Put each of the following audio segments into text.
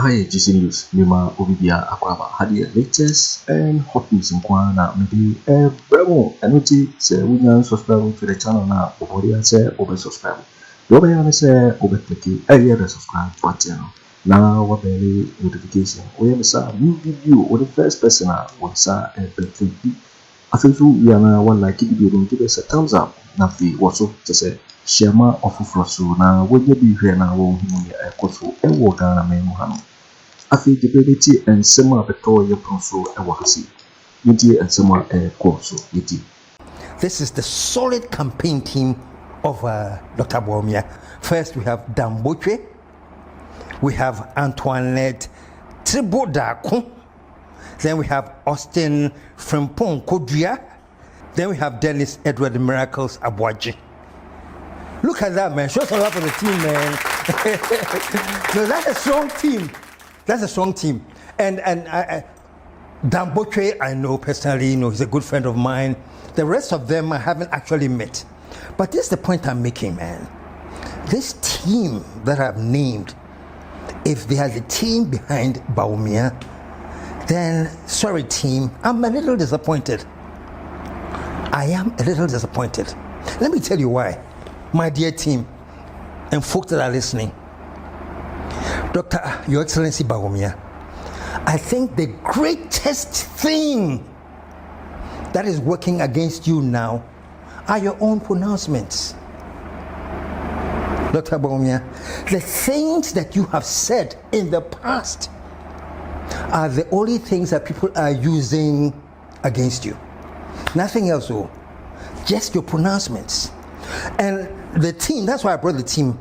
IGC News, Mima Obibia Akwaba had the latest and hot news in Kwana, maybe a bravo, and we say we can subscribe to the channel now, or say over subscribe. You may say over click the subscribe button. Now, what very notification. We have a new video or the first person what's a better. I feel we are now one like it, give us a thumbs up. Nothing also to say. Shema Ofufroso na woje bi hwe na wo hu ya Akoto ewo Ghana memu hano afi debate ensema beto ye pronso ewo hasi yiti ensema koso yiti. This is the solid campaign team of Dr. Bawumia. First we have Botwe, we have Antoinette Tribodako, then we have Austin Frimpong Kodria, then we have Dennis Edward Miracles Aboagye. Look at that, man. Show some love for the team, man. No, that's a strong team. That's a strong team. And Botwe, I know personally, he's a good friend of mine. The rest of them I haven't actually met. But this is the point I'm making, man. This team that I've named, if there's a team behind Bawumia, then, sorry team, I'm a little disappointed. I am a little disappointed. Let me tell you why. My dear team and folks that are listening, Dr. Your Excellency Bawumia, I think the greatest thing that is working against you now are your own pronouncements. Dr. Bawumia, the things that you have said in the past are the only things that people are using against you. Nothing else, just your pronouncements. And the team, that's why I brought the team,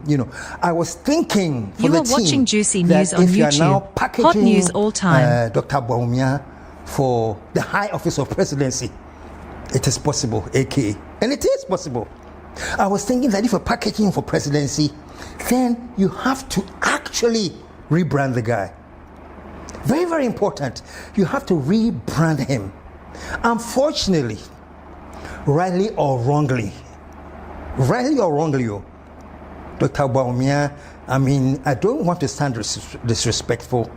I was thinking for the team. You are watching Juicy News on YouTube. Now Hot news all time. Dr. Bawumia for the high office of presidency, it is possible, aka. And it is possible. I was thinking that if you're packaging for presidency, then you have to actually rebrand the guy. Very, very important. You have to rebrand him. Unfortunately, rightly or wrongly, Dr. Bawumia, I don't want to sound disrespectful,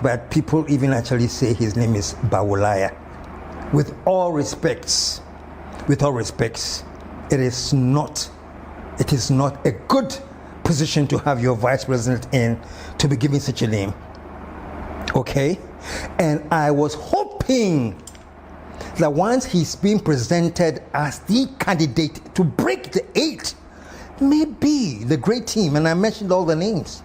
but people even actually say his name is Bawulaya. With all respects, it is not a good position to have your vice president in, to be given such a name. Okay? And I was hoping that once he's being presented as the candidate to break the 8, maybe the great team, and I mentioned all the names,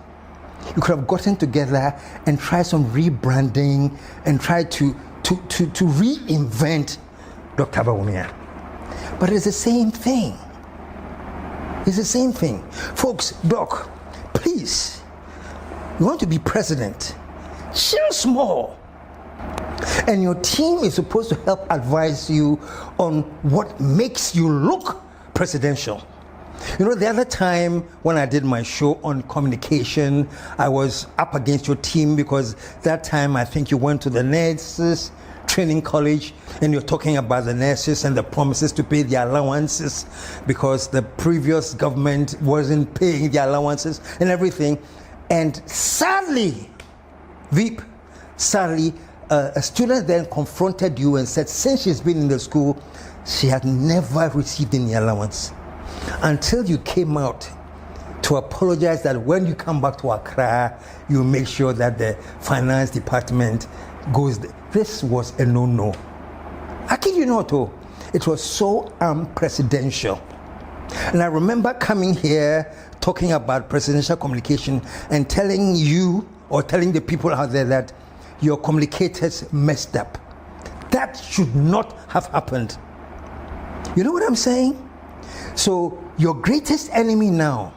you could have gotten together and tried some rebranding and tried to reinvent Dr. Bawumia. But it's the same thing. It's the same thing. Folks, Doc, please, you want to be president, chill small. And your team is supposed to help advise you on what makes you look presidential. The other time when I did my show on communication, I was up against your team because that time I think you went to the nurses training college and you're talking about the nurses and the promises to pay the allowances because the previous government wasn't paying the allowances and everything. And sadly, a student then confronted you and said since she's been in the school, she had never received any allowance until you came out to apologize that when you come back to Accra, you make sure that the finance department goes there. This was a no-no. I kid you not, it was so unpresidential. And I remember coming here talking about presidential communication and telling you or telling the people out there that your communicators messed up. That should not have happened. You know what I'm saying? So your greatest enemy now,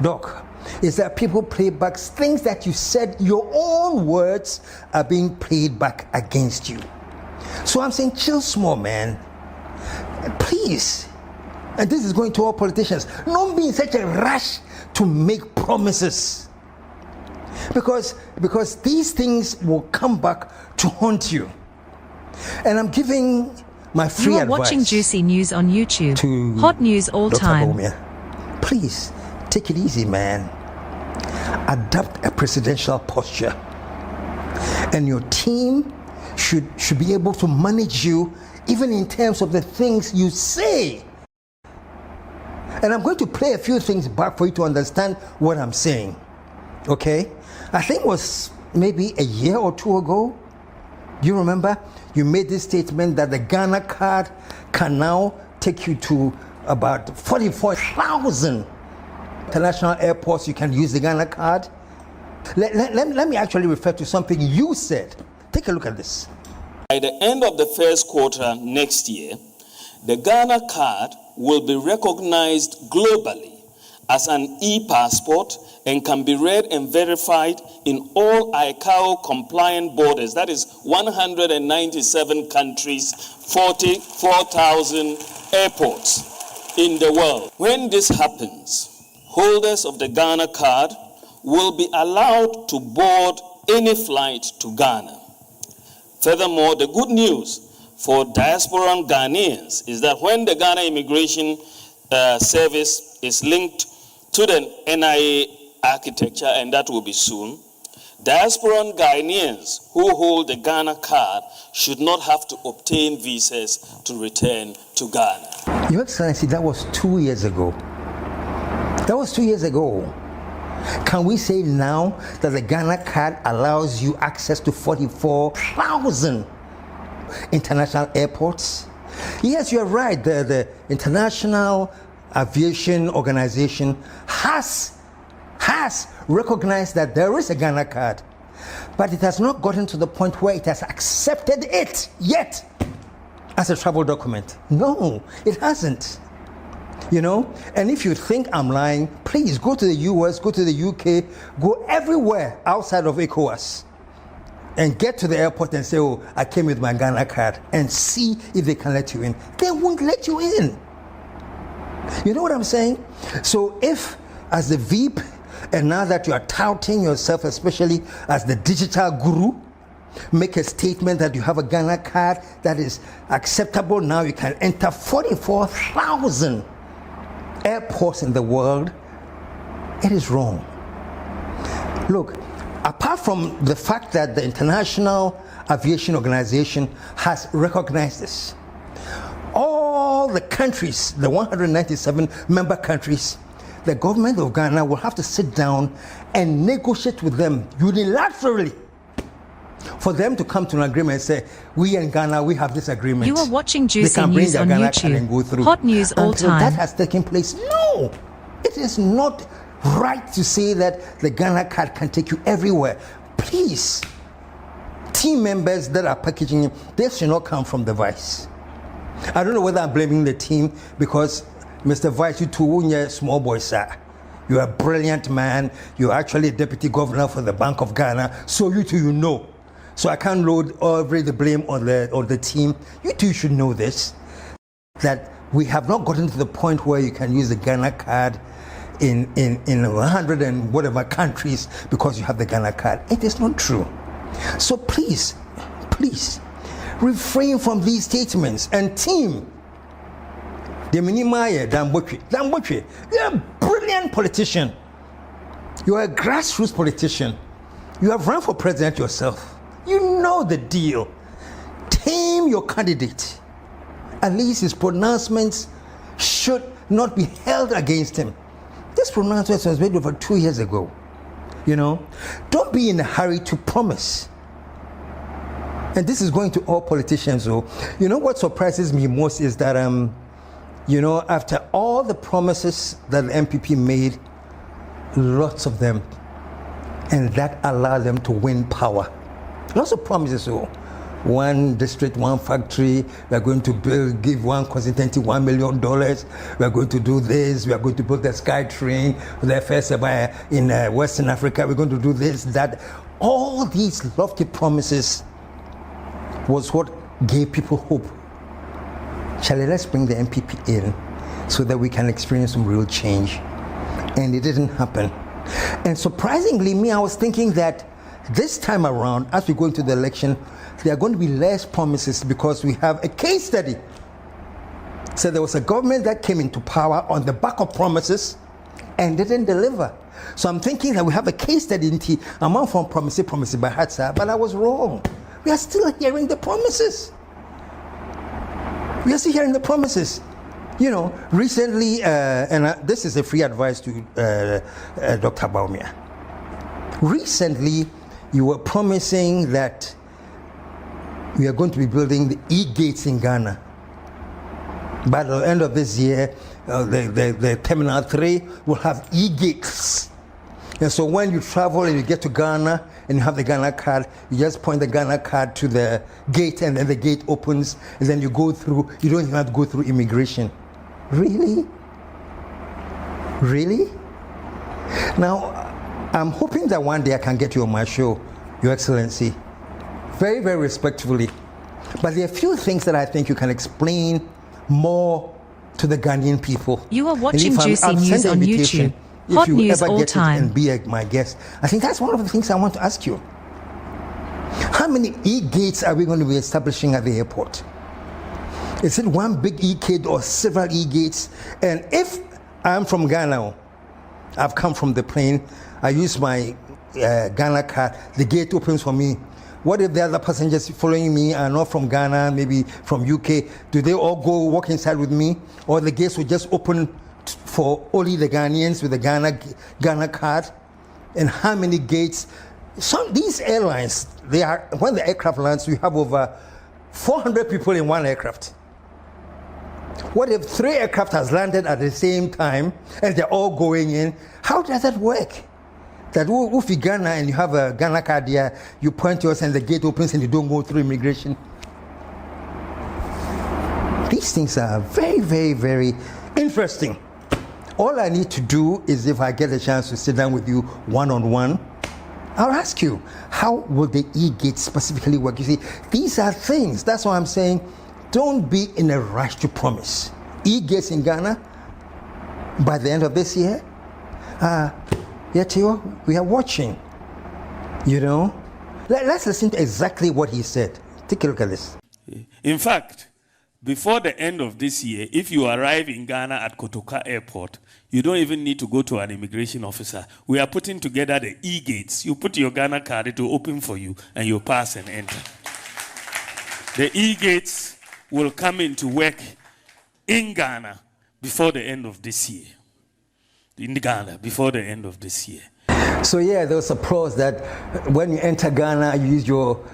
Doc, is that people play back things that you said, your own words are being played back against you. So I'm saying chill small, man. Please. And this is going to all politicians. Don't be in such a rush to make promises. Because these things will come back to haunt you. And I'm giving my free advice. You are watching Juicy News on YouTube. Hot news all Dr. time. Bawumia. Please, take it easy, man. adopt a presidential posture, and your team should be able to manage you even in terms of the things you say. And I'm going to play a few things back for you to understand what I'm saying. Okay? I think it was maybe a year or two ago. Do you remember? You made this statement that the Ghana card can now take you to about 44,000 international airports. You can use the Ghana card. Let me actually refer to something you said. Take a look at this. By the end of the first quarter next year, the Ghana card will be recognized globally as an e-passport and can be read and verified in all ICAO compliant borders. That is 197 countries, 44,000 airports in the world. When this happens, holders of the Ghana card will be allowed to board any flight to Ghana. Furthermore, the good news for diasporan Ghanaians is that when the Ghana Immigration Service is linked to the NIA architecture, and that will be soon, diasporan Ghanaians who hold the Ghana card should not have to obtain visas to return to Ghana. Your Excellency, that was 2 years ago. That was 2 years ago. Can we say now that the Ghana card allows you access to 44,000 international airports? Yes, you're right. The International Aviation Organization has recognized that there is a Ghana card, but it has not gotten to the point where it has accepted it yet as a travel document. No, it hasn't. You know, and if you think I'm lying, please go to the US, go to the UK, go everywhere outside of ECOWAS and get to the airport and say, oh, I came with my Ghana card, and see if they can let you in. They won't let you in. You know what I'm saying? So if, as the VIP, and now that you are touting yourself, especially as the digital guru, make a statement that you have a Ghana card that is acceptable, now you can enter 44,000 airports in the world, it is wrong. Look, apart from the fact that the International Aviation Organization has recognized this, all the countries, the 197 member countries, the government of Ghana will have to sit down and negotiate with them unilaterally for them to come to an agreement and say, we in Ghana, we have this agreement. You are watching Juicy News on YouTube. Hot news all time. That has taken place. No, it is not right to say that the Ghana card can take you everywhere. Please, team members that are packaging it, they should not come from the vice. I don't know whether I'm blaming the team, because Mr. Vice, you too, you're a small boy, sir. You're a brilliant man. You're actually a deputy governor for the Bank of Ghana. So you too, you know. So I can't load every the blame on the team. You too should know this, that we have not gotten to the point where you can use the Ghana card in 100 and whatever countries because you have the Ghana card. It is not true. So please, refrain from these statements. And team, Botwe, you're a brilliant politician. You're a grassroots politician. You have run for president yourself. You know the deal. Tame your candidate. At least his pronouncements should not be held against him. This pronouncement was made over 2 years ago. You know, don't be in a hurry to promise. And this is going to all politicians. So, you know what surprises me most is that, you know, after all the promises that the MPP made, lots of them, and that allowed them to win power. Lots of promises. So, one district, one factory, we are going to give one constituency $1 million. We are going to do this. We are going to build the sky train, the first ever in Western Africa. We're going to do this, that. All these lofty promises was what gave people hope. Let's bring the MPP in so that we can experience some real change. And it didn't happen. And surprisingly, I was thinking that this time around, as we go into the election, there are going to be less promises because we have a case study. So there was a government that came into power on the back of promises, and didn't deliver. So I'm thinking that we have a case study in T. I'm on from promise by heart, sir, but I was wrong. We are still hearing the promises. You know, recently, this is a free advice to Dr. Bawumia. Recently, you were promising that we are going to be building the e-gates in Ghana. By the end of this year, the Terminal 3 will have e-gates. And so when you travel and you get to Ghana and you have the Ghana card, you just point the Ghana card to the gate and then the gate opens and then you go through. You don't even have to go through immigration. Really? Really? Now, I'm hoping that one day I can get you on my show, Your Excellency. Very, very respectfully. But there are a few things that I think you can explain more to the Ghanaian people. You are watching Juicy News on YouTube. Hot news all time. And be my guest. I think that's one of the things I want to ask you. How many e-gates are we going to be establishing at the airport? Is it one big e-gate or several e-gates? And if I'm from Ghana, I've come from the plane, I use my Ghana card, the gate opens for me. What if the other passengers following me are not from Ghana, maybe from UK? Do they all go walk inside with me? Or the gates will just open for only the Ghanaians with the Ghana card? And how many gates? These airlines, when the aircraft lands, we have over 400 people in one aircraft. What if 3 aircraft has landed at the same time and they're all going in? How does that work? That if you Ghana and you have a Ghana card here, you point to us and the gate opens and you don't go through immigration. These things are very, very, very interesting. All I need to do is, if I get a chance to sit down with you one-on-one, I'll ask you, how will the e-gate specifically work? You see, these are things. That's why I'm saying, don't be in a rush to promise. E-gates in Ghana by the end of this year. We are watching. You know, let's listen to exactly what he said. Take a look at this. In fact, before the end of this year, if you arrive in Ghana at Kotoka Airport, you don't even need to go to an immigration officer. We are putting together the e-gates. You put your Ghana card, it will open for you, and you pass and enter. The e-gates will come into work in Ghana before the end of this year. In Ghana, before the end of this year. So yeah, there was a pros that when you enter Ghana, you use your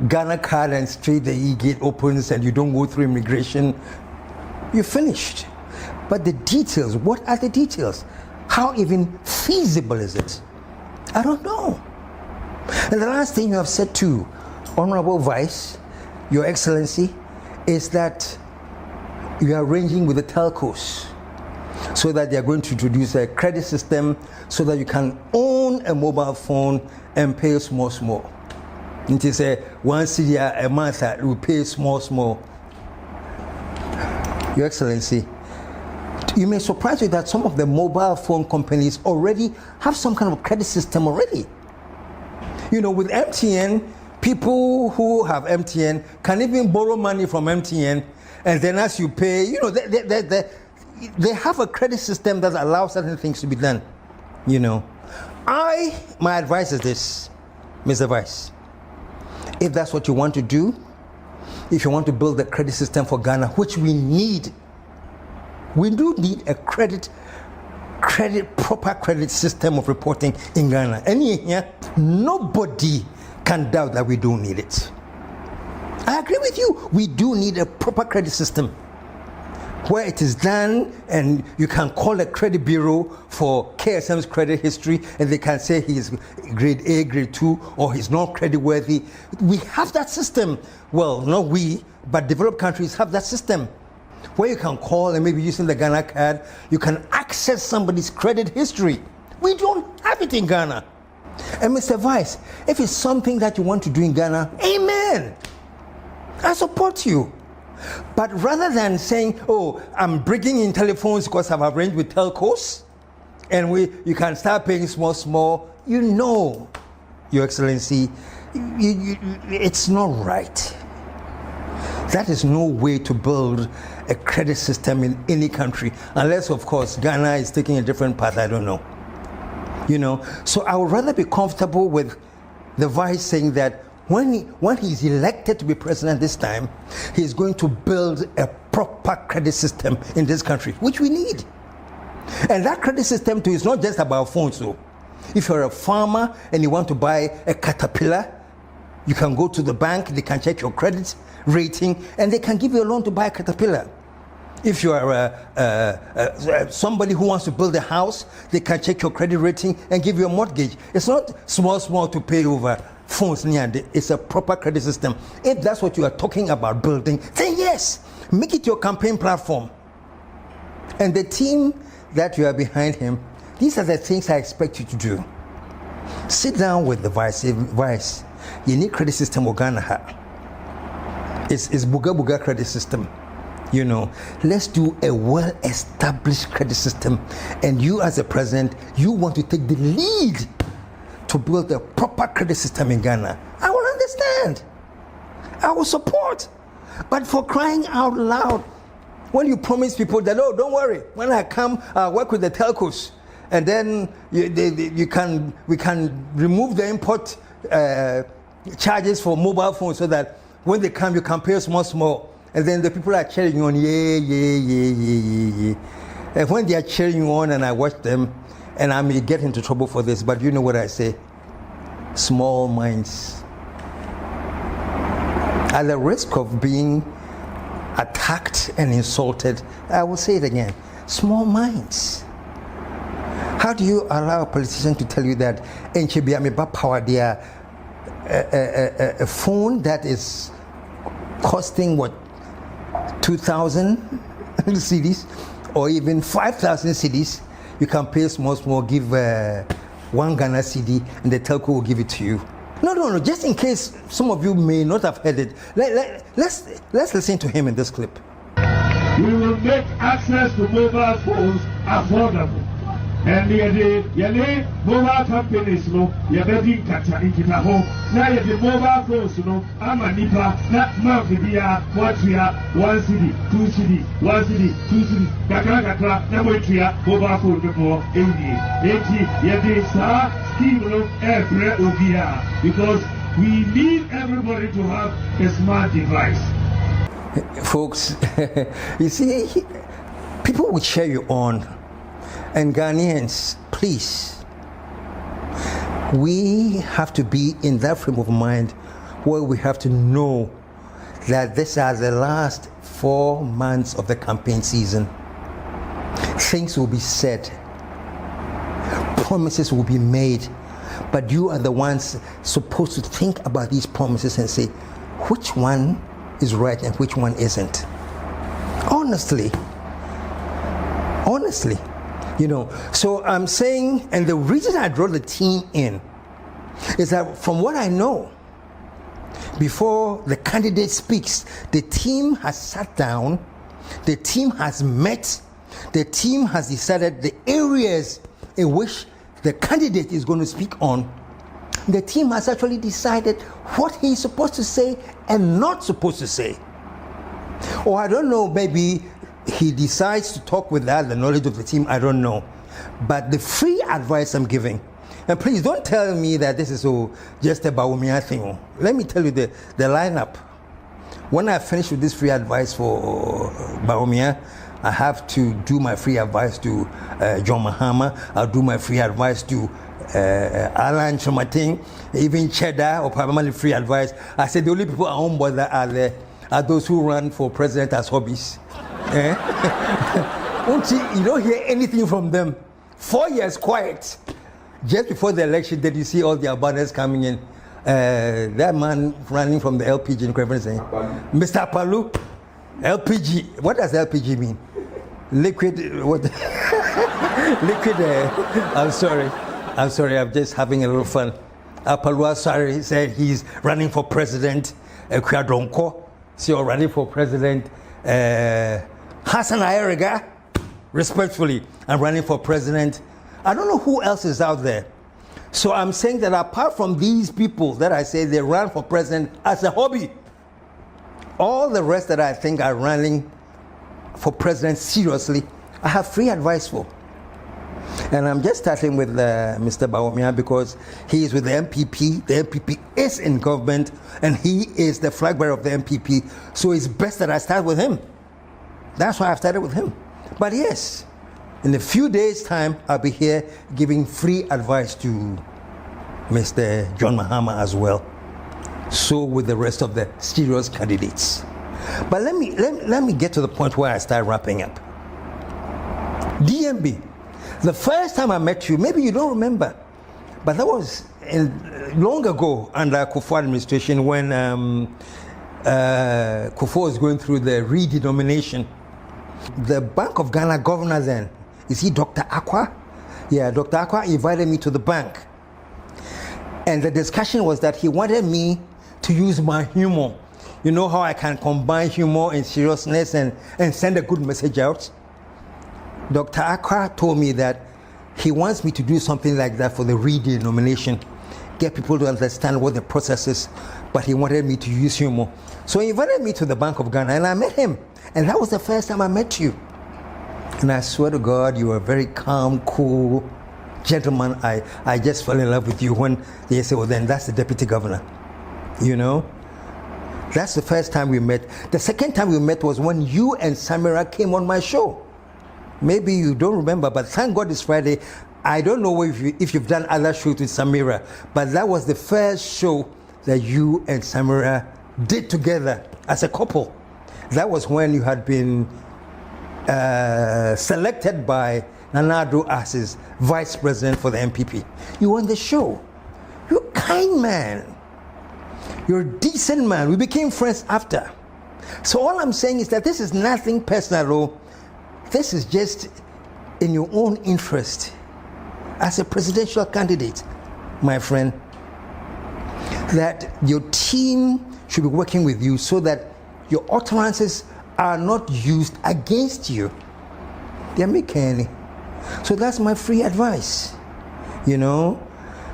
Ghana card and straight the e-gate opens and you don't go through immigration. You're finished. But the details, what are the details? How even feasible is it? I don't know. And the last thing you have said too, Honorable Vice, Your Excellency, is that you are arranging with the telcos so that they are going to introduce a credit system so that you can own a mobile phone and pay small. It is a 1 cedi a month that you pay small. Your Excellency, you may surprise you that some of the mobile phone companies already have some kind of credit system already. You know, with MTN, people who have MTN can even borrow money from MTN, and then as you pay, you know, they have a credit system that allows certain things to be done. You know, my advice is this, Mr. Vice. If that's what you want to do, if you want to build a credit system for Ghana, which we need, we do need a proper credit system of reporting in Ghana. And here, nobody can doubt that we don't need it. I agree with you. We do need a proper credit system where it is done and you can call a credit bureau for KSM's credit history and they can say he's grade A, grade 2, or he's not credit worthy. We have that system. Well, not we, but developed countries have that system where you can call and maybe using the Ghana card, you can access somebody's credit history. We don't have it in Ghana. And Mr. Vice, if it's something that you want to do in Ghana, amen. I support you. But rather than saying, oh, I'm bringing in telephones because I've arranged with telcos, and you can start paying small, you know, Your Excellency, it's not right. That is no way to build a credit system in any country, unless, of course, Ghana is taking a different path. I don't know. So I would rather be comfortable with the vice saying that when he's elected to be president this time, he's going to build a proper credit system in this country, which we need. And that credit system too is not just about phones. So if you're a farmer and you want to buy a caterpillar, you can go to the bank, they can check your credit rating, and they can give you a loan to buy a caterpillar. If you are somebody who wants to build a house, they can check your credit rating and give you a mortgage. It's not small to pay over phones. It's a proper credit system. If that's what you are talking about building, then yes, make it your campaign platform. And the team that you are behind him, these are the things I expect you to do. Sit down with the vice. Say, vice, you need credit system Ghana. It's Buga credit system. Let's do a well-established credit system. And you as a president, you want to take the lead to build a proper credit system in Ghana. I will understand. I will support. But for crying out loud, when you promise people that, oh, don't worry, when I come, I'll work with the telcos, and then we can remove the import charges for mobile phones so that when they come, you can pay small. And then the people are cheering you on, yeah. And when they are cheering you on and I watch them, and I may get into trouble for this, but you know what I say? Small minds. At the risk of being attacked and insulted, I will say it again. Small minds. How do you allow a politician to tell you that power their a phone that is costing what, 2,000 cedis or even 5,000 cedis, you can pay small, give 1 Ghana cedi and the telco will give it to you. No, just in case some of you may not have heard it, let's listen to him in this clip. We will make access to mobile phones affordable. And the mobile companies no yabedi kata ikita ho na the mobile phones no ama nipa na mafibia watria 1 cedi 2 cedi 1 cedi 2 cedi kakra na motria mobile phone no yedi sa scheme no every obia, because we need everybody to have a smart device. Folks, you see, people will cheer you on. And Ghanaians, please, we have to be in that frame of mind where we have to know that these are the last 4 months of the campaign season. Things will be said, promises will be made, but you are the ones supposed to think about these promises and say, which one is right and which one isn't? Honestly. So I'm saying, and the reason I draw the team in is that from what I know, before the candidate speaks, the team has sat down, the team has met, the team has decided the areas in which the candidate is going to speak on. The team has actually decided what he's supposed to say and not supposed to say. Or I don't know, maybe he decides to talk without the knowledge of the team, I don't know. But the free advice I'm giving, and please don't tell me that this is just a Bawumia thing. Let me tell you the lineup. When I finish with this free advice for Bawumia, I have to do my free advice to John Mahama. I'll do my free advice to Alan Chomateng, even Cheddar, or primarily free advice. I said the only people I won't bother are those who run for president as hobbies. You don't hear anything from them. 4 years quiet. Just before the election, did you see all their banners coming in? That man running from the LPG in Kwabena saying, Mr. Palu, LPG. What does LPG mean? Liquid. What? Liquid. I'm sorry. I'm just having a little fun. Apalua Sari said he's running for president. Kwadronko, so running for president. Hassan Ayerega, respectfully, I'm running for president. I don't know who else is out there. So I'm saying that apart from these people that I say they run for president as a hobby, all the rest that I think are running for president seriously, I have free advice for. And I'm just starting with Mr. Bawumia because he is with the MPP. The MPP is in government and he is the flag bearer of the MPP. So it's best that I start with him. That's why I've started with him. But yes, in a few days' time, I'll be here giving free advice to Mr. John Mahama as well. So with the rest of the serious candidates. But let me get to the point where I start wrapping up. DMB, the first time I met you, maybe you don't remember, but that was long ago under Akufo administration when Akufo was going through the redenomination. The Bank of Ghana governor then, is he Dr. Aqua? Yeah, Dr. Aqua invited me to the bank. And the discussion was that he wanted me to use my humor. You know how I can combine humor and seriousness and send a good message out? Dr. Aqua told me that he wants me to do something like that for the redenomination, get people to understand what the process is, but he wanted me to use humor. So he invited me to the Bank of Ghana and I met him. And that was the first time I met you. And I swear to God, you were a very calm, cool gentleman. I just fell in love with you when they said, well, then that's the deputy governor. You know? That's the first time we met. The second time we met was when you and Samira came on my show. Maybe you don't remember, but thank God it's Friday. I don't know if you've done other shows with Samira, but that was the first show that you and Samira did together as a couple. That was when you had been selected by Nana Addo as his vice president for the MPP. You were on the show. You're a kind man. You're a decent man. We became friends after. So all I'm saying is that this is nothing personal. This is just in your own interest as a presidential candidate, my friend, that your team should be working with you so that your utterances are not used against you. They're making any. So that's my free advice, you know,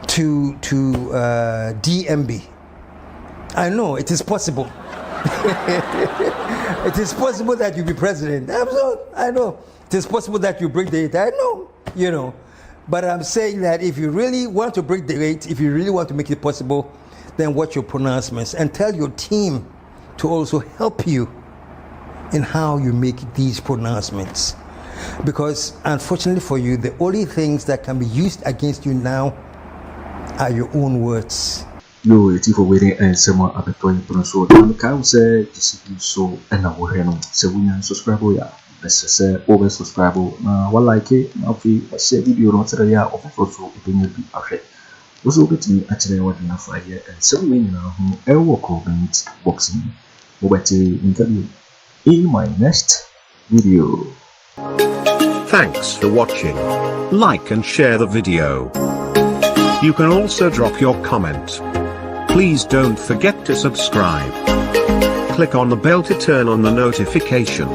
to DMB. I know it is possible. It is possible that you be president. I know. It is possible that you break the 8. I know, you know. But I'm saying that if you really want to break the 8, if you really want to make it possible, then watch your pronouncements and tell your team to also help you in how you make these pronouncements. Because unfortunately for you, the only things that can be used against you now are your own words. No, it's for waiting and someone at the point to so I'm say so and I will handle so we can subscribe. Yeah, let's say over subscribe. What like it now? If share video not today, of also opinion be okay. Also, get me actually what in Afriyie and so we now who comment boxing. Boakye interview in my next video. Thanks for watching. Like and share the video. You can also drop your comment. Please don't forget to subscribe. Click on the bell to turn on the notification.